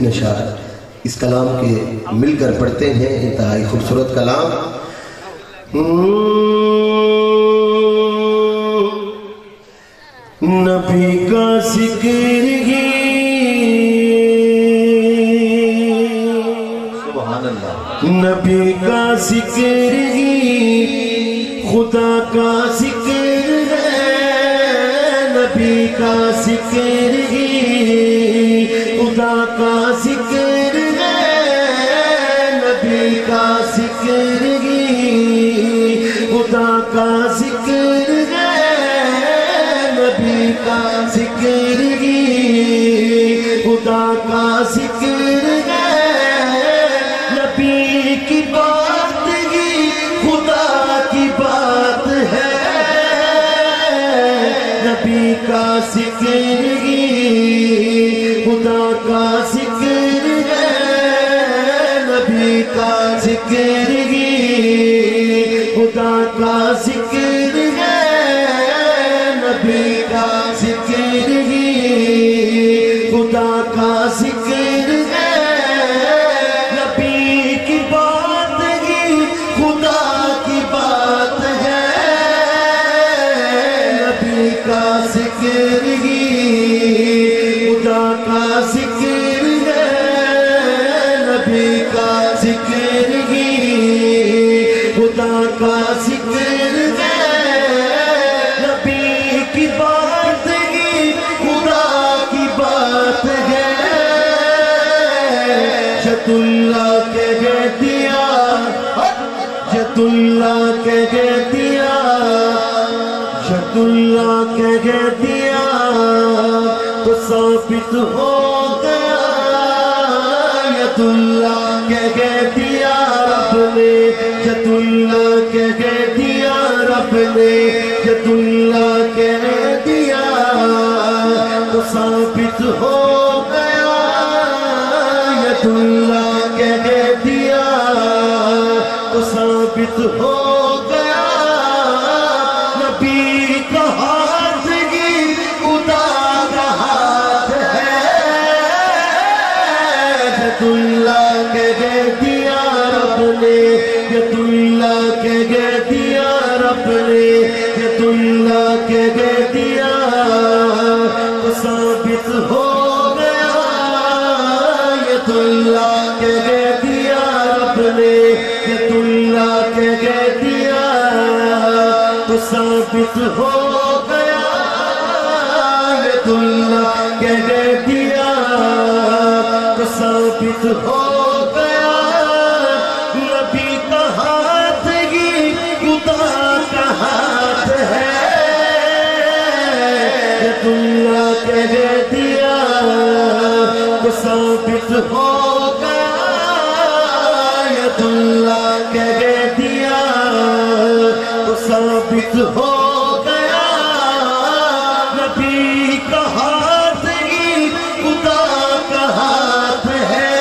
نشار اس کلام کے مل کر پڑھتے ہیں، انتہائی خوبصورت کلام۔ نبی کا ذکر ہی سبحان اللہ، نبی کا ذکر ہی خدا کا ذکر ہے، نبی کا ذکر ہی خدا کا ذکر ہے، نبی کا ذکر ہی خدا کا ذکر ہے، نبی کا ذکر ہی خدا کا ذکر ہے، نبی کی بات ہی خدا کی بات ہے، نبی کا ذکر ہی خدا کا ذکر ہے، نبی کا ذکر ہی خدا کا ذکر ہے، نبی کا ذکر ہی خدا کا ذکر ہے، نبی کی بات ہی خدا کی بات ہے، نبی کا ذکر ہی خدا کا ذکر ہے، نبی کا ذکر ہی خدا کا ذکر ہے، نبی کی بات ہی خدا کی بات ہے، جد اللہ کہہ دیا، جد اللہ کہہ دیا، جد اللہ کہہ دیا تو ثابت ہو گیا، ید اللہ کہہ دیا رب نے، ید اللہ کہہ دیا رب نے، ید اللہ کہہ دیا تو ثابت ہو گیا، ید اللہ کہہ دیا تو ثابت ہو گیا، نبی کا ہاتھ ہی خدا کا ہاتھ ہے، ید اللہ کہہ دیا رب نے، ید اللہ کہہ دیا رب نے، ید اللہ کہہ دیا تو ثابت ہو گیا، ید اللہ کہہ دیا رب نے، ید اللہ کہہ دیا تو ثابت ہو گیا، ید اللہ کہہ دیا تو ثابت ہو گیا، نبی کا ہاتھ ہی خدا کا ہاتھ ہے، ید اللہ کہہ دیا تو ثابت ہو گیا، ید اللہ کہہ دیا تو ثابت ہو گیا، نبی کا ہاتھ ہی خدا کا ہاتھ ہے،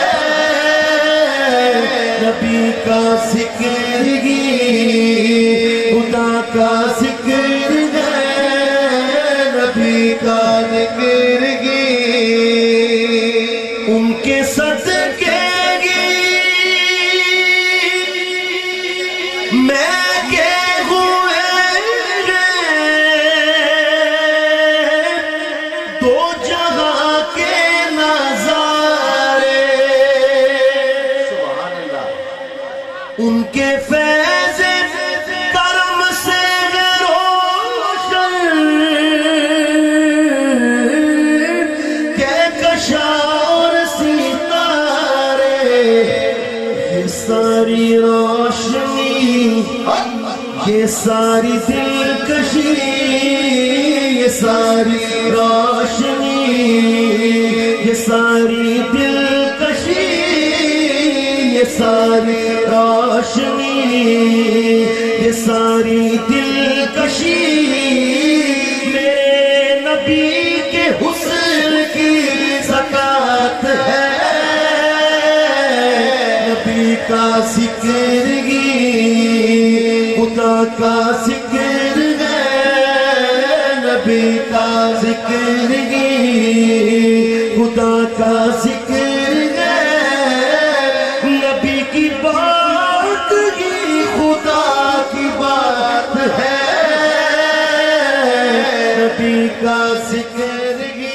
نبی کا ذکر ہی خدا کا ذکر ہے، نبی کا ذکر ہی ان کے صدقے میں کے ہوئے دو جہاں کے نظارے، سبحان اللہ، ان کے فیض کرم سے روشن کہکشاں ستارے، یہ ساری روشنی، یہ ساری دلکشی، یہ ساری روشنی، یہ ساری دلکشی، یہ ساری روشنی، یہ ساری دلکشی میرے نبی کے حسن کی زکات ہے، نبی کا ذکر ہی خدا کا ذکر ہے، نبی کا ذکر ہی خدا کا ذکر بات ہی خدا کی بات ہے، نبی کا ذکر ہی